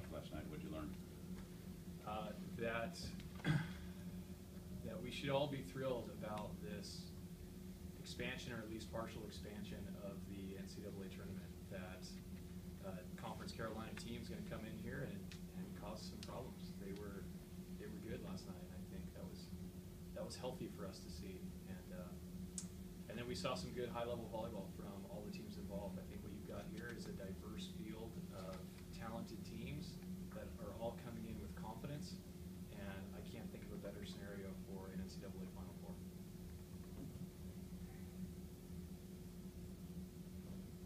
watched last night? What'd you learn? That we should all be thrilled about this expansion, or at least partial expansion, of the NCAA tournament. That Conference Carolina team is going to come in here and cause some problems. They were good last night, and I think that was healthy for us to see. And then we saw some good high-level volleyball from all the teams involved. I think what you've got here is a diverse field of talented teams that are all coming in with confidence, and I can't think of a better scenario for an NCAA Final Four.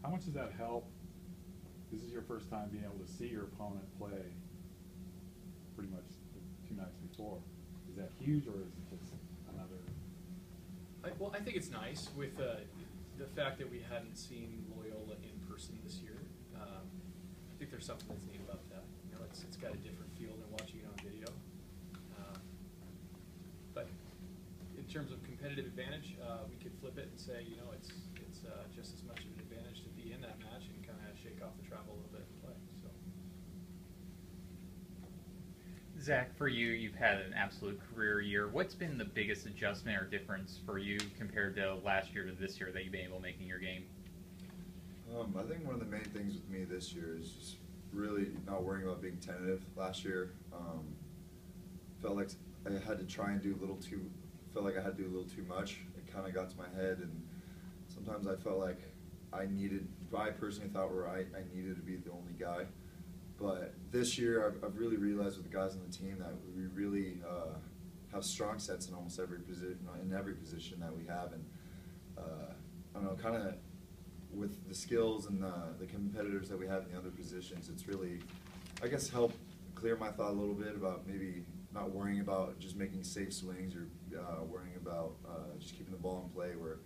How much does that help? This is your first time being able to see your opponent play pretty much the 2 nights before. Is that huge, or is it just another? Well, I think it's nice with the fact that we hadn't seen Loyola in person this year. I think there's something that's neat about that. You know, it's got a different feel than watching it on video. But in terms of competitive advantage, we could flip it and say, you know, it's just as much of an advantage to be in that match and kind of shake off the travel a little bit and play. So. Zach, for you, you've had an absolute career year. What's been the biggest adjustment or difference for you compared to last year to this year that you've been able to make in your game? I think one of the main things with me this year is just really not worrying about being tentative. Last year, felt like I had to try and do a little too. Felt like I had to do a little too much. It kind of got to my head, and sometimes I felt like I personally thought I needed to be the only guy. But this year, I've really realized with the guys on the team that we really have strong sets in almost every position, that we have, and I don't know, kind of with the skills and the competitors that we have in the other positions, it's really, I guess, helped clear my thought a little bit about maybe not worrying about just making safe swings or worrying about just keeping the ball in play, where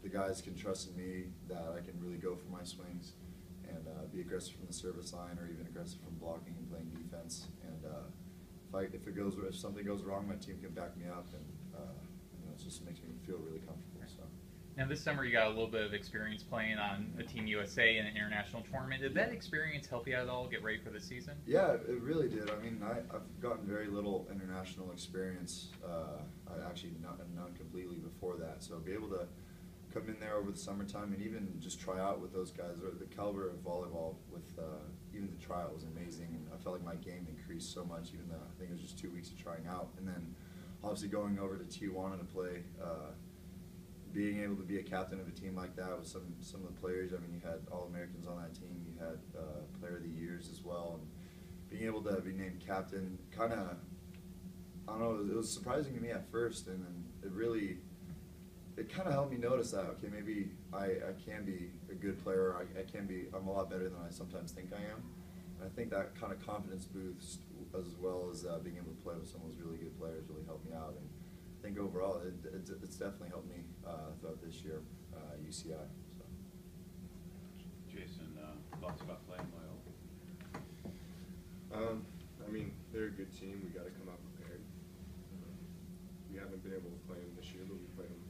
the guys can trust in me that I can really go for my swings and be aggressive from the service line, or even aggressive from blocking and playing defense. And if something goes wrong, my team can back me up, and it just makes me feel really comfortable. So. Now, this summer you got a little bit of experience playing on a Team USA in an international tournament. Did that experience help you at all get ready for the season? Yeah, it really did. I mean, I've gotten very little international experience. I actually none completely before that. So be able to come in there over the summertime and even just try out with those guys. The caliber of volleyball with even the trial was amazing, and I felt like my game increased so much, even though I think it was just 2 weeks of trying out. And then obviously going over to Tijuana to play, being able to be a captain of a team like that with some of the players. I mean, you had All-Americans on that team, you had Player of the Years as well, and being able to be named captain, kind of, I don't know, it was surprising to me at first, and then it kind of helped me notice that, okay, maybe I can be a good player, I'm a lot better than I sometimes think I am. And I think that kind of confidence boost, as well as being able to play with some of those really good players, really helped me out. And I think overall, it's definitely helped me throughout this year, UCI. So. Jason, thoughts about playing Loyola? I mean, they're a good team. We got to come out prepared. We haven't been able to play them this year, but we played them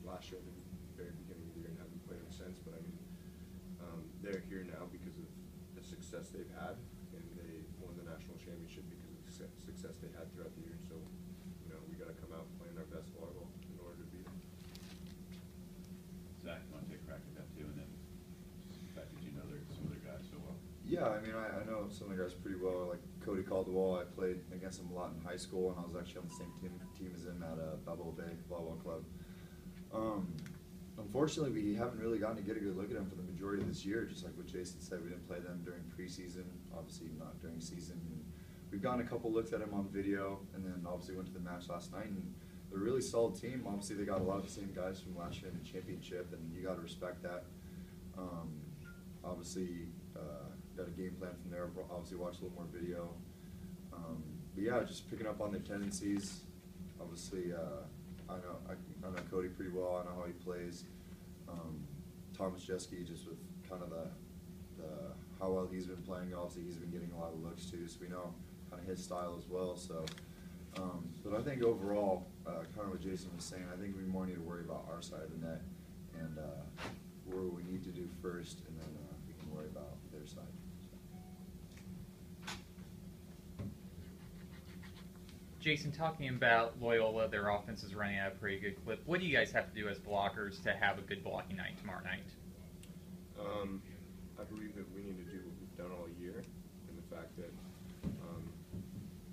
last year at the very beginning of the year and haven't played them since. But I mean, they're here now because of the success they've had, and they won the national championship because of the success they had throughout the year. So, we got to come out playing our best volleyball in order to beat them. Zach, you want to take a crack at that too, and then the fact that you know some of their guys so well? Yeah, I mean, I know some of the guys pretty well. Like Cody Caldwell, I played against him a lot in high school, and I was actually on the same team as him at Balboa Bay Volleyball Club. Unfortunately, we haven't really gotten to get a good look at them for the majority of this year. Just like what Jason said, we didn't play them during preseason, obviously not during season. And we've gotten a couple looks at them on video, and then obviously went to the match last night, and they're a really solid team. Obviously, they got a lot of the same guys from last year in the championship, and you got to respect that. Obviously, got a game plan from there. Obviously, watch a little more video. But yeah, just picking up on their tendencies. Obviously, I know Cody pretty well. I know how he plays. Thomas Jeske, just with kind of how well he's been playing. Obviously, he's been getting a lot of looks too, so we know kind of his style as well. So, but I think overall, kind of what Jason was saying, I think we more need to worry about our side of the net and what we need to do first, and then we can worry about their side. So. Jason, talking about Loyola, their offense is running at a pretty good clip. What do you guys have to do as blockers to have a good blocking night tomorrow night? I believe that we need to do what we've done all year, and the fact that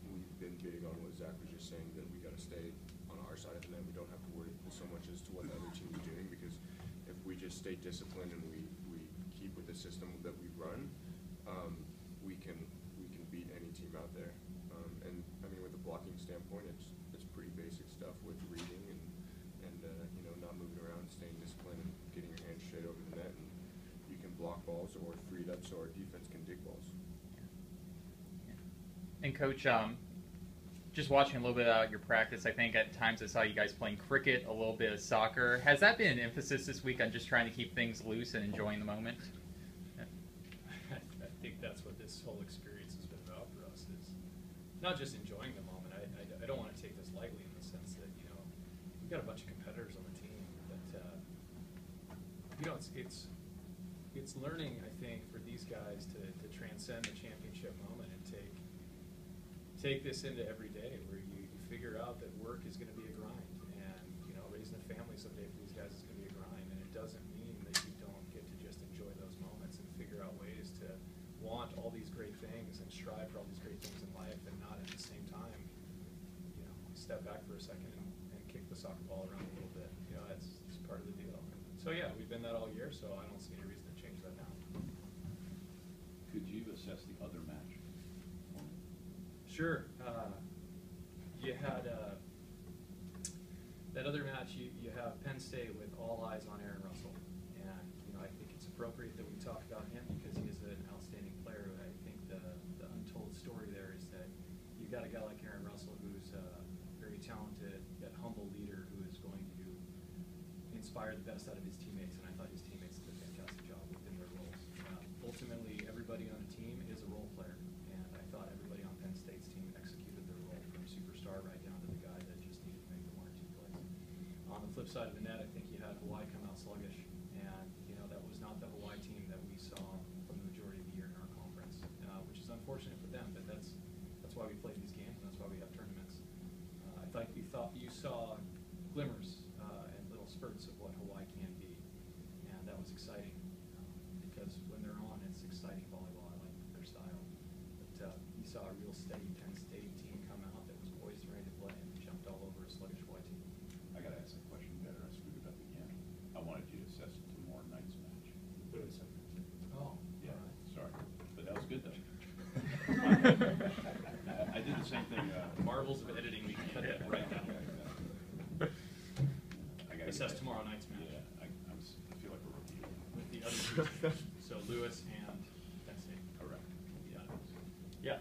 we've been big on what Zach was just saying, that we got to stay on our side of the net. We don't have to worry so much as to what the other team is doing, because if we just stay disciplined and we keep with the system that we run, we can beat any team out there. And I mean, with the blocking standpoint, it's pretty basic stuff with reading and you know, not moving around, staying disciplined, and getting your hands straight over the net, and you can block balls or free it up so our defense can dig balls. And Coach, just watching a little bit about your practice, I think at times I saw you guys playing cricket, a little bit of soccer. Has that been an emphasis this week on just trying to keep things loose and enjoying the moment? I think that's what this whole experience has been about for us, is not just enjoying the moment. I don't want to take this lightly in the sense that, you know, we've got a bunch of competitors on the team, but you know, it's learning, I think, for these guys to transcend the championship moment and take this into every day, where you figure out that work is going to be a grind, and, you know, raising a family someday for these guys is going to be a grind, and it doesn't mean that you don't get to just enjoy those moments and figure out ways to want all these great things and strive for all these great things in life, and not at the same time, you know, step back for a second and kick the soccer ball around a little bit. You know, that's part of the deal. So yeah, we've been that all year, so I don't see any reason to change that now. Could you assess the other match? Sure. You had that other match. You have Penn State with all eyes on Aaron Russell, and you know, I think it's appropriate that we talk about him because he is an outstanding player. I think the untold story there is that you got a guy like Aaron Russell, who's a very talented yet humble leader, who is going to inspire the best out of his teammates, and I thought his teammates did a fantastic job within their roles. Ultimately, everybody on the team is a role player, and I thought everybody on Penn State's team executed their role, from superstar right down to the guy that just needed to make the 1 or 2 plays. On the flip side of the net, I think you had Hawaii come out sluggish, and you know, that was not the Hawaii team that we saw from the majority of the year in our conference, which is unfortunate for them, but that's why we play these games, and that's why we have tournaments. I thought you saw glimmers and little spurts of what Hawaii can be, and that was exciting, because when they're on, it's exciting volleyball. I like their style. But you saw a real steady Penn State team come out that was poised and ready to play, and jumped all over a sluggish Hawaii team. I gotta ask that question better. I screwed it up again. I wanted you to assess tomorrow night's match. Oh, Yeah, all right. sorry, but that was good though. I did the same thing. Marvels of editing, we can cut that right down. I gotta Assess get- tomorrow night's match. Yeah, I feel like we're repeating. With the other two, so Lewis and Penn State. Correct. Yeah.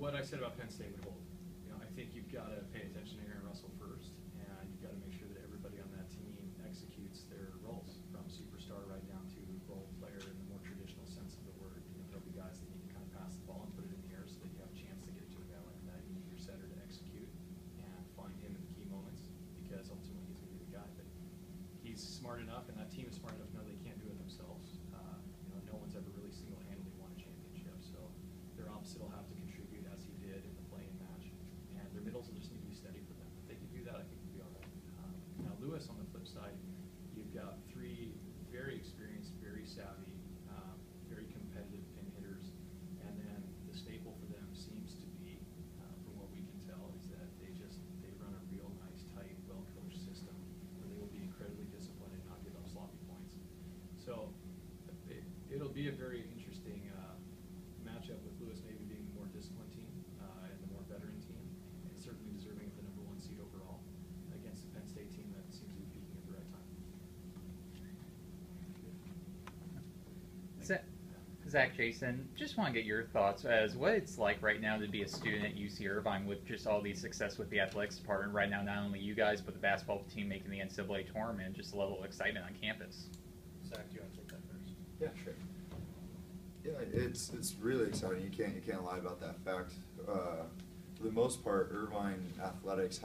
What I said about Penn State would hold. You know, I think you've got to pay attention to Aaron Russell first, and you've got to make sure that everybody on that team executes their roles, from superstar right down to role player in the more traditional sense of the word. You know, there'll be guys that need to kind of pass the ball and put it in the air so that you have a chance to get it to a guy like that. You need your setter to execute and find him in the key moments, because ultimately he's going to be the guy. But he's smart enough, and that team is smart enough to know they can't do it themselves. You know, no one's ever really single-handedly won a championship, so their opposite will have to contribute, as he did in the play-in match, and their middles will just need to be steady for them. If they can do that, I think we'll be all right. Now, Lewis, on the flip side, you've got 3 very experienced, very savvy, very competitive pin hitters, and then the staple for them seems to be, from what we can tell, is that they run a real nice, tight, well-coached system where they will be incredibly disciplined and not give up sloppy points. So it'll be a very interesting matchup, with Lewis maybe being the more disciplined team and the more veteran team, and certainly deserving of the #1 seed overall, against the Penn State team that seems to be peaking at the right time. Zach, Jason, just want to get your thoughts as what it's like right now to be a student at UC Irvine with just all the success with the athletics department right now, not only you guys, but the basketball team making the NCAA tournament, and just the level of excitement on campus. Zach, do you want to take that first? Yeah, sure. Yeah, it's really exciting. You can't lie about that fact. For the most part, Irvine athletics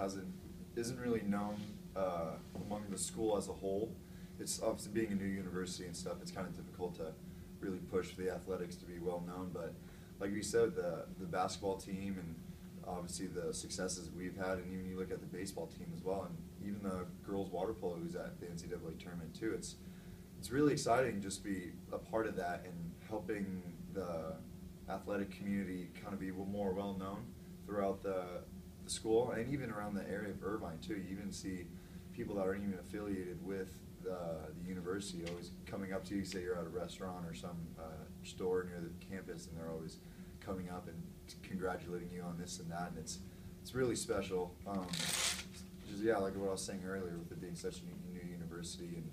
isn't really known among the school as a whole. It's obviously, being a new university and stuff, it's kind of difficult to really push for the athletics to be well known. But like we said, the basketball team and obviously the successes we've had, and even you look at the baseball team as well, and even the girls water polo who's at the NCAA tournament too. It's really exciting just to be a part of that and helping the athletic community kind of be more well known throughout the school and even around the area of Irvine too. You even see people that aren't even affiliated with the university always coming up to you, say you're at a restaurant or some store near the campus, and they're always coming up and congratulating you on this and that, and it's really special. Just, yeah, like what I was saying earlier, with it being such a new university and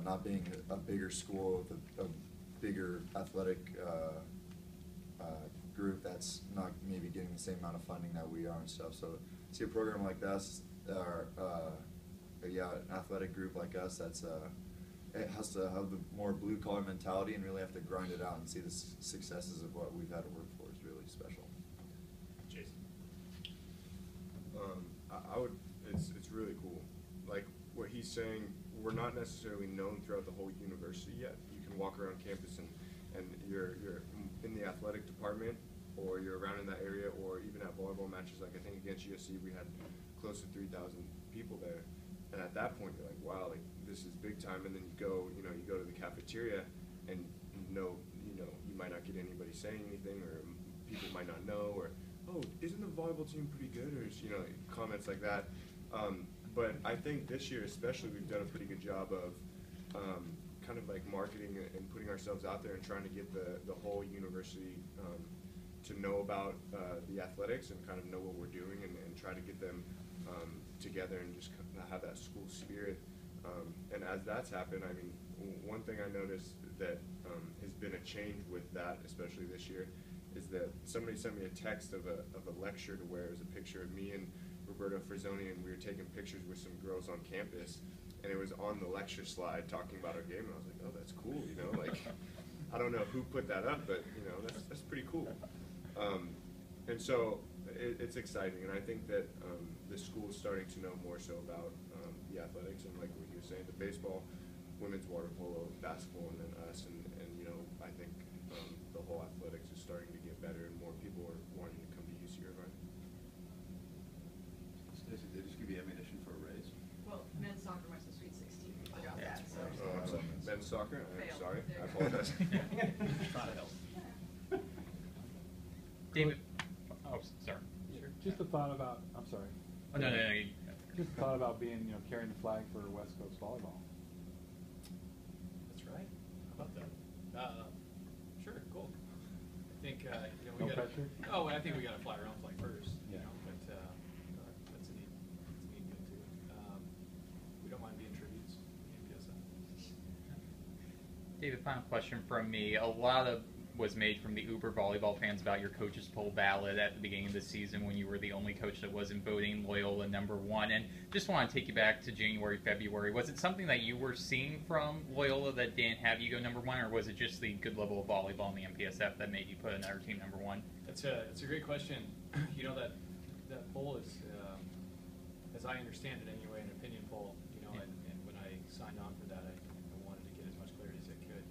not being a bigger school with a bigger athletic group that's not maybe getting the same amount of funding that we are and stuff. So see a program like this, yeah, an athletic group like us that's it has to have the more blue collar mentality and really have to grind it out and see the successes of what we've had to work for is really special. Jason. I would. It's really cool. Like what he's saying, we're not necessarily known throughout the whole university yet. You can walk around campus and you're in the athletic department, or you're around in that area, or even at volleyball matches. Like I think against USC, we had close to 3,000 people there, and at that point, you're like, wow, like this is big time. And then you go to the cafeteria, and you might not get anybody saying anything, or people might not know, or oh, isn't the volleyball team pretty good, or comments like that. But I think this year especially, we've done a pretty good job of kind of like marketing and putting ourselves out there and trying to get the whole university to know about the athletics and kind of know what we're doing, and try to get them together and just kind of have that school spirit. And as that's happened, I mean, one thing I noticed that has been a change with that, especially this year, is that somebody sent me a text of a lecture to where it was a picture of me and Roberto Frazzoni, and we were taking pictures with some girls on campus, and it was on the lecture slide talking about our game, and I was like, oh, that's cool, like, I don't know who put that up, but, that's pretty cool. And so it's exciting, and I think that the school is starting to know more so about the athletics, and like what you were saying, the baseball, women's water polo, basketball, and then us, and I think the whole athletics is starting to get better, and more people are wanting to come to UC Irvine. Stacey, they just give you ammunition for a raise? Well, men's soccer went to Sweet 16. I got Yeah. that. So. Oh, I'm sorry. Men's soccer? I'm Failed. sorry. There I you go. apologize. Trying to help. David. Oh, sorry. Just a thought about, I'm sorry. Oh, no. Just a thought about being, carrying the flag for West Coast volleyball. That's right. How about that? Sure, cool. I think we No got. pressure? Oh, I think we got to fly our own flag first. Yeah. But that's a neat deal too. We don't mind being tributes in PSF. David, final question from me. A lot of was made from the Uber volleyball fans about your coaches poll ballot at the beginning of the season when you were the only coach that wasn't voting Loyola #1. And just want to take you back to January, February. Was it something that you were seeing from Loyola that didn't have you go #1, or was it just the good level of volleyball in the MPSF that made you put another team #1? It's a great question. That poll is, as I understand it anyway, an opinion poll. And when I signed on for that, I wanted to get as much clarity as I could.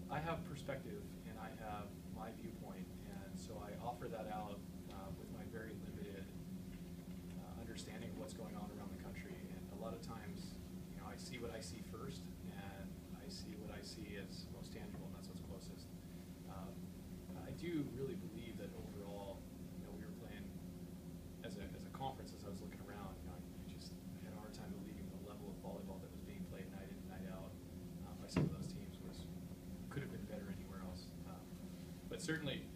I have perspective and I have my viewpoint, and so I offer that out with my very limited understanding of what's going on around the country. And a lot of times, I see what I see first, and I see what I see as most tangible, and that's what's closest. I do really believe that overall, we were playing as a conference. As I was looking around, I had a hard time believing the level of volleyball that was being played night in and night out by some of those teams could have been better anywhere else. But certainly,